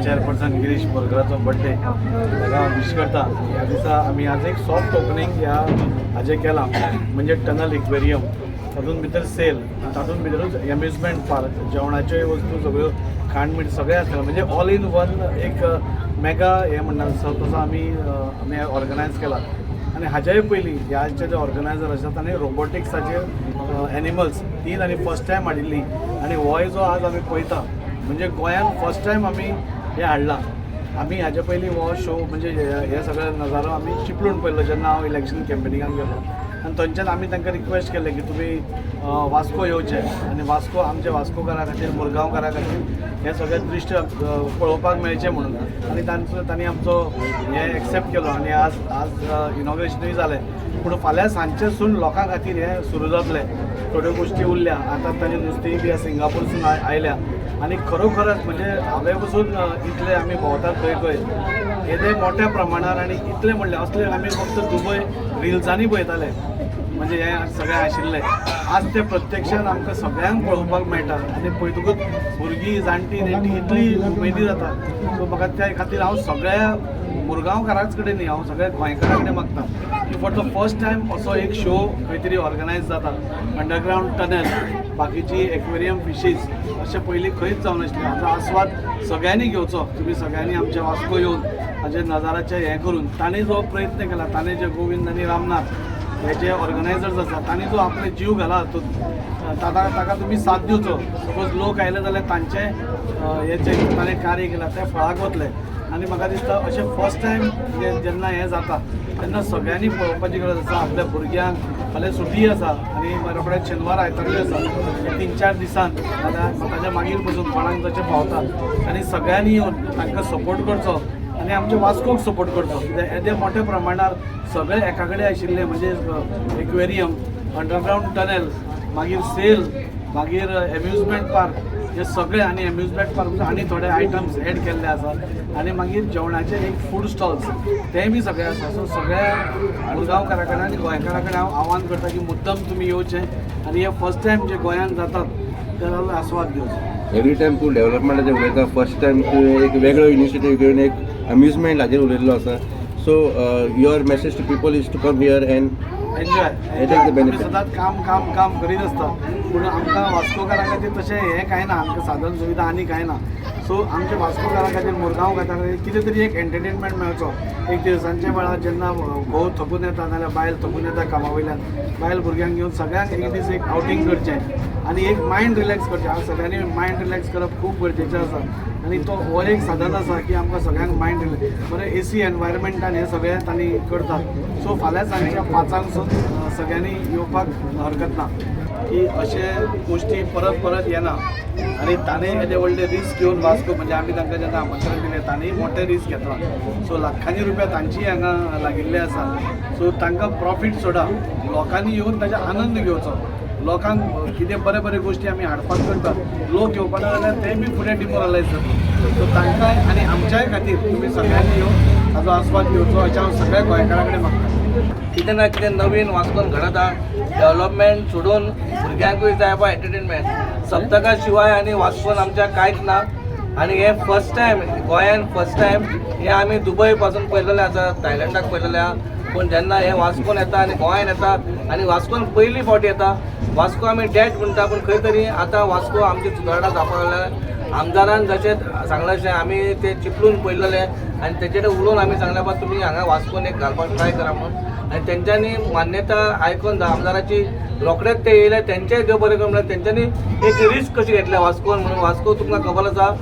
Chairperson Girish बोरकराचो birthday ताका wish करता. ह्या दिसा आमी आज एक सॉफ्ट ओपनिंग ह्या हाजें केलां म्हणजे टनल एक्वेरियम. तातूंत भितर सेल, तातूंत भितरूच एम्युजमेंट पार्क, जेवणाच्यो वस्तू सगळ्यो खाण सगळें आसता म्हणजे ऑल इन वन एक मेगा हें म्हणटा तसो आमी ऑर्गनायज केला. आनी हाज्याय पयलीं ह्याचे जे ऑर्गनायझर आसा ताणें रोबोटिक्साचेर एनिमल्स ती ताणें फर्स्ट टायम हाडिल्ली. आनी हो जो आज आमी पळयता म्हणजे गोंयांत फर्स्ट टायम आमी हें हाडलां. आमी हाजे पयलीं हो शो म्हणजे हे सगळे नजारो आमी चिपळूण पळयलो जेन्ना हांव इलेक्शन कॅम्पेनिंगाक गेलो. आनी थंयच्यान आमी तांकां रिक्वेस्ट केलें की तुमी वास्को येवचे आनी वास्को आमच्या वास्कोकारा खातीर मुरगांवकारा खातीर हे सगळे दृश्य पळोवपाक मेळचे म्हणून. आनी तांणी आमचो हे एक्सेप्ट केलो आनी आज इनॉग्रेशनूय जालें. पूण फाल्यां सांजचेसून लोकां खातीर हे सुरू जातलें. थोड्यो गोश्टी उरल्या आतां तांणी नुस्तीं बी सिंगापूरसून आयल्या आनी खरोखरच म्हणजे हांवें पसून इतले आमी भोंवतात खंय खंय येदे मोठ्या प्रमाणार आनी इतले म्हणले असले आमी फक्त दुबय रिल्सांनी पळयताले म्हणजे हे सगळें आशिल्लें. आज ते प्रत्यक्षान आमकां सगळ्यांक पळोवपाक मेळटा आनी पळयतकूच भुरगीं जाणटी नेणटी इतली उमेदी जाता. सो म्हाका त्या खातीर हांव सगळ्या मुरगांवकारांच कडेन न्ही हांव सगळ्या गोंयकारां कडेन मागता की फॉर द फर्स्ट टायम असो एक शो खंय तरी ऑर्गनायज जाता. अंडरग्रावंड टनल, बाकीची एक्वेरियम फिशीज अशें पयलीं खंयच जावन नासलें. हाचो आस्वाद सगळ्यांनी घेवचो. तुमी सगळ्यांनी आमच्या वास्को येवन हाजे नजाराचें हें करून ताणें जो प्रयत्न केला, ताणें जे गोविंद आनी रामनाथ हे जे ऑर्गनायझर्स आसा तांणी जो आपले जीव घाला हातूंत ताका तुमी साथ दिवचो. सपोज लोक आयले जाल्यार तांचे हे जे ताणें कार्य केलां तें फळाक वतलें. आनी म्हाका दिसता अशें फर्स्ट टायम जेन्ना हें जाता तेन्ना सगळ्यांनी पळोवपाची गरज आसा. आपल्या भुरग्यांक फाल्यां सुटी आसा आनी रोखडेच शेनवार आयतारय आसा 3-4 दिसान जाल्यार ताच्या मागीर पसून कोणाक तशें पावता आनी सगळ्यांनी येवन तांकां सपोर्ट करचो आनी आमच्या वास्कोक सपोर्ट करचो. येदे मोठ्या प्रमाणार सगळे एका कडेन आशिल्ले म्हणजे एक्वेरियम, अंडरग्रावंड टनल, मागीर सेल, मागीर एम्युजमेंट पार्क हे सगळे आनी एम्युजमेंट पार्क आनी थोडे आयटम्स एड केल्ले आसा आनी मागीर जेवणाचे एक फूड स्टॉल्स तेय बी सगळे आसा. सो सगळ्या मुरगांवकारा कडेन आनी गोंयकारा कडेन हांव आव्हान करता की मुद्दम तुमी येवचें आनी हे फर्स्ट टायम जे गोंयांत जातात तेजो आस्वाद घेवचो. एवरी टायम तूं डेव्हलपमेंटाचें उलयता फर्स्ट टायम तूं एक वेगळो इनिशिएटीव घेवन एक अम्युजमेंट हाजेर उलयल्लो आसा. So your message to people is to come here and enjoy. सदांच काम काम काम करीत आसता पूण आमकां वास्कोकारा खातीर तशें हें कांय ना, आमकां साधन सुविधा आनी कांय ना. सो आमच्या वास्कोकारा खातीर मुरगांव खातीर कितें तरी एक एंटरटेनमेंट मेळचो. एक दिवसांच्या वेळार जेन्ना घोव थकून येता नाल्यार बायल थकून येता कामा वयल्यान बायल भुरग्यांक घेवन सगळ्यांक एक दीस एक आउटींग करचें आनी एक मायंड रिलॅक्स करचें. हांव सगळ्यांनी मायंड रिलॅक्स करप खूब गरजेचें आसा आनी तो हो एक साधन आसा की आमकां सगळ्यांक मायंड रिलॅक्स बरें एसी एनवायरमेंटान हे सगळें तांणी करतात. सो फाल्यां सांजच्या 5ांकसून सगळ्यांनी येवपाक हरकत ना की अशे गोश्टी परत परत येना. आनी ताणें येदे व्हडले रिस्क घेवन वास्को म्हणजे आमी तांकां जेन्ना आमंत्रण दिलें ताणेंय मोठे रिस्क घेतला. सो लाखांनी रुपया तांचीय हांगा लागिल्ले आसा. सो तांकां प्रॉफीट सोडा, लोकांनी येवन ताचो आनंद घेवचो. लोकांक कितें बरे बरे गोश्टी आमी हाडपाक करता, लोक येवपाक ना जाल्यार तेय बी फुडें डिमोरलायज जाता. सो तांकांय आनी आमच्याय खातीर तुमी सगळ्यांनी येवन ताचो आस्वाद घेवचो अशें हांव सगळ्या गोंयकारा कडेन मागता. कितें ना कितें नवीन वास्कोन घडत आहा. डेव्हलपमेंट सोडून भुरग्यांकूय जाय पळय एंटरटेनमेंट सप्तका शिवाय आनी वास्कोन आमच्या कांयच ना. आनी हे फर्स्ट टायम गोंयान फर्स्ट टायम हे आमी दुबय पासून पळयलेलें आसा, थायलंडाक पळयलेलें आहा. पूण जेन्ना हे वास्कोन येता आनी गोंयान येता आनी वास्कोन पयली फावटी येता. वास्को आमी डॅट म्हणटा पूण खंय तरी आतां वास्को आमची सुदारणा जावपाक लागल्या. आमदारान जशें सांगलें अशें आमी ते चिपळून पळयलेलें आनी तेचे कडेन उलोवन आमी सांगलें बा तुमी हांगा वास्कोन एक घालपाक ट्राय करा म्हणून. आनी तेंच्यांनी मान्यता आयकून आमदाराची रोखडेच ते येयले. तेंचेय देव बरें करून म्हणल्यार तेंच्यांनी एक रिस्क कशी घेतल्या वास्कोन म्हणून. वास्को तुमकां खबर आसा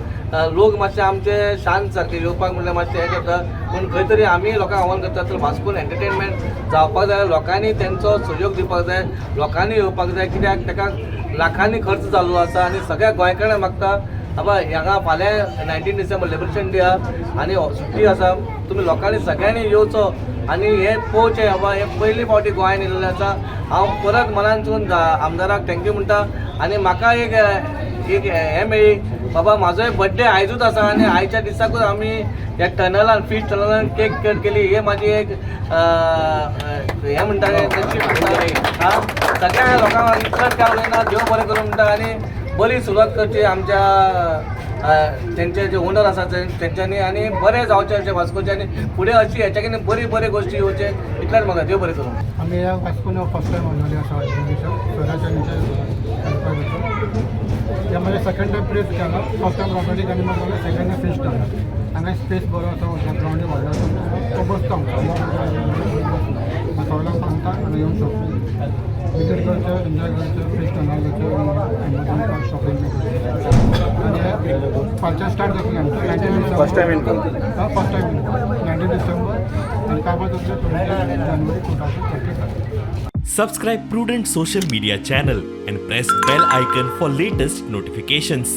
लोक मातशे आमचे शांत सारके येवपाक म्हणल्यार मातशें हें करता पूण खंय तरी आमी लोकांक आव्हान करता तर वास्कोन एंटरटेनमेंट जावपाक जाय. लोकांनी तेंचो सहयोग दिवपाक जाय, लोकांनी येवपाक जाय. कित्याक ताका लाखांनी खर्च जाल्लो आसा आनी सगळ्या गोंयकारांक मागता बाबा हांगा फाल्यां 19 डिसेंबर लिबरेशन डे आहा आनी सुटी आसा. तुमी लोकांनी सगळ्यांनी येवचो आनी हे पळोवचें बाबा हे पयली फावटी गोंयान येयलेलें आसा. हांव परत मनानसून आमदाराक थँक्यू म्हणटा. आनी म्हाका एक हें मेळ्ळी बाबा म्हाजोय बर्थडे आयजूच आसा आनी आयच्या दिसाकूच आमी ह्या टनलान फिश टनलान केक कट केली. हे म्हाजी एक हें म्हणटा नशीब म्हणटा. सगळ्या लोकांक चड काय उलयना, देव बरें करूं म्हणटा आनी बरी सुरवात करची आमच्या तेंचे जे ओनर आसा तेंच्यांनी आनी बरें जावचें अशें वास्कोचें आनी फुडें अशी हेच्याकीन बरी गोश्टी येवचे इतलेंच म्हाका देव बरें करूं. आम्ही या वास्कोन फर्स्ट टाइम आलेली आसा एक्झिबिशन स्वराच्या त्यामध्ये सेकंड टाइम प्लेस केला. फर्स्ट टाइम रॉबोटिक एनिमल जालें, सेकंड टाइम फिश जालें. हांगा स्पेस बरो आसा, ग्राउंड व्हडलो आसा, तो बसता सगळ्यांक सांगता आनी येवन शॉपिंग विजीट करचें, एन्जॉय करचें, फिश टनल करचें, शॉपिंग बी करचें. आनी हे फालच्या स्टार्ट जातलें आमचें 19 December. First time in first time 19 December आनी काबार जातलें 20 जानेवारी 2025. Subscribe Prudent social media channel and press bell icon for latest notifications.